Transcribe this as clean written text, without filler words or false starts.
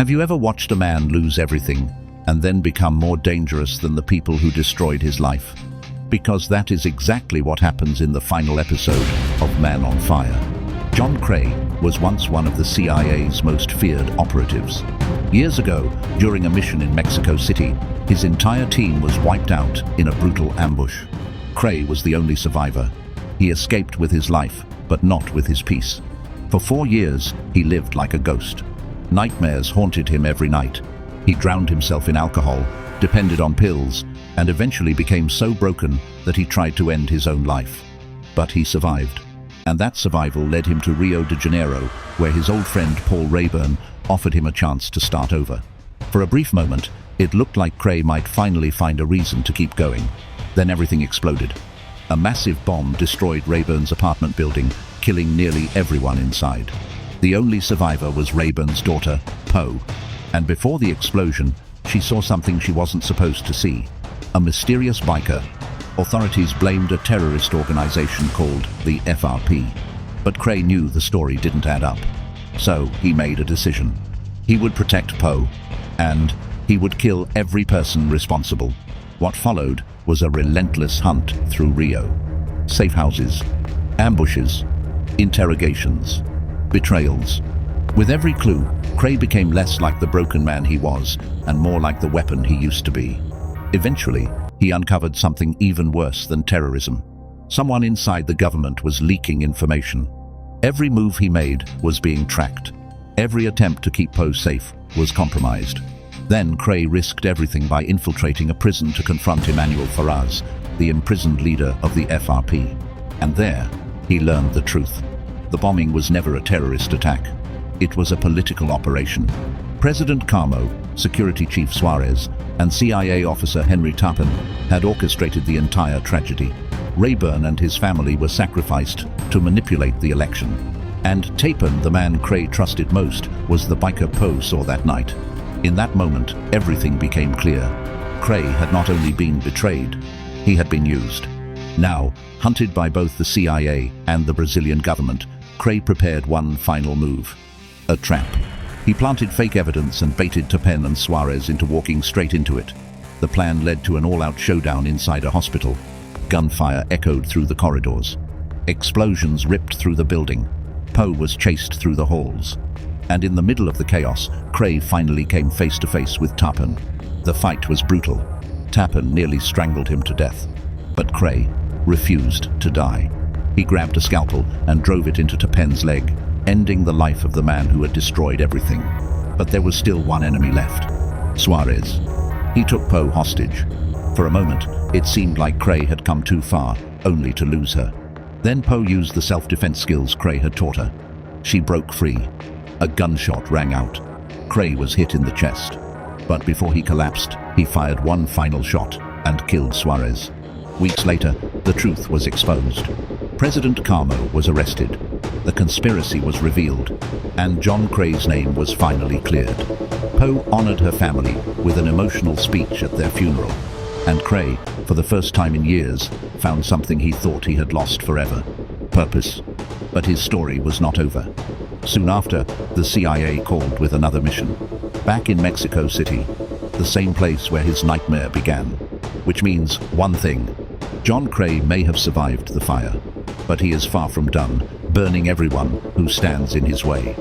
Have you ever watched a man lose everything and then become more dangerous than the people who destroyed his life? Because that is exactly what happens in the final episode of Man on Fire. John Crey was once one of the CIA's most feared operatives. Years ago, during a mission in Mexico City, his entire team was wiped out in a brutal ambush. Crey was the only survivor. He escaped with his life, but not with his peace. For 4 years, he lived like a ghost. Nightmares haunted him every night. He drowned himself in alcohol, depended on pills, and eventually became so broken that he tried to end his own life. But he survived. And that survival led him to Rio de Janeiro, where his old friend Paul Rayburn offered him a chance to start over. For a brief moment, it looked like Crey might finally find a reason to keep going. Then everything exploded. A massive bomb destroyed Rayburn's apartment building, killing nearly everyone inside. The only survivor was Rayburn's daughter, Poe. And before the explosion, she saw something she wasn't supposed to see. A mysterious biker. Authorities blamed a terrorist organization called the FRP. But Crey knew the story didn't add up. So he made a decision. He would protect Poe, and he would kill every person responsible. What followed was a relentless hunt through Rio. Safe houses, ambushes, interrogations, betrayals. With every clue, Crey became less like the broken man he was, and more like the weapon he used to be. Eventually, he uncovered something even worse than terrorism. Someone inside the government was leaking information. Every move he made was being tracked. Every attempt to keep Poe safe was compromised. Then Crey risked everything by infiltrating a prison to confront Emmanuel Ferraz, the imprisoned leader of the FRP. And there, he learned the truth. The bombing was never a terrorist attack. It was a political operation. President Camo, Security Chief Suarez, and CIA officer Henry Tappan had orchestrated the entire tragedy. Rayburn and his family were sacrificed to manipulate the election. And Tappan, the man Crey trusted most, was the biker Poe saw that night. In that moment, everything became clear. Crey had not only been betrayed, he had been used. Now, hunted by both the CIA and the Brazilian government, Crey prepared one final move. A trap. He planted fake evidence and baited Tappan and Suarez into walking straight into it. The plan led to an all-out showdown inside a hospital. Gunfire echoed through the corridors. Explosions ripped through the building. Poe was chased through the halls. And in the middle of the chaos, Crey finally came face to face with Tappan. The fight was brutal. Tappan nearly strangled him to death. But Crey refused to die. He grabbed a scalpel and drove it into Tappan's leg, ending the life of the man who had destroyed everything. But there was still one enemy left: Suarez. He took Poe hostage. For a moment, it seemed like Crey had come too far, only to lose her. Then Poe used the self-defense skills Crey had taught her. She broke free. A gunshot rang out. Crey was hit in the chest. But before he collapsed, he fired one final shot and killed Suarez. Weeks later, the truth was exposed. President Camo was arrested. The conspiracy was revealed, and John Crey's name was finally cleared. Poe honored her family with an emotional speech at their funeral, and Crey, for the first time in years, found something he thought he had lost forever: purpose. But his story was not over. Soon after, the CIA called with another mission. Back in Mexico City, the same place where his nightmare began. Which means one thing: John Crey may have survived the fire, but he is far from done, burning everyone who stands in his way.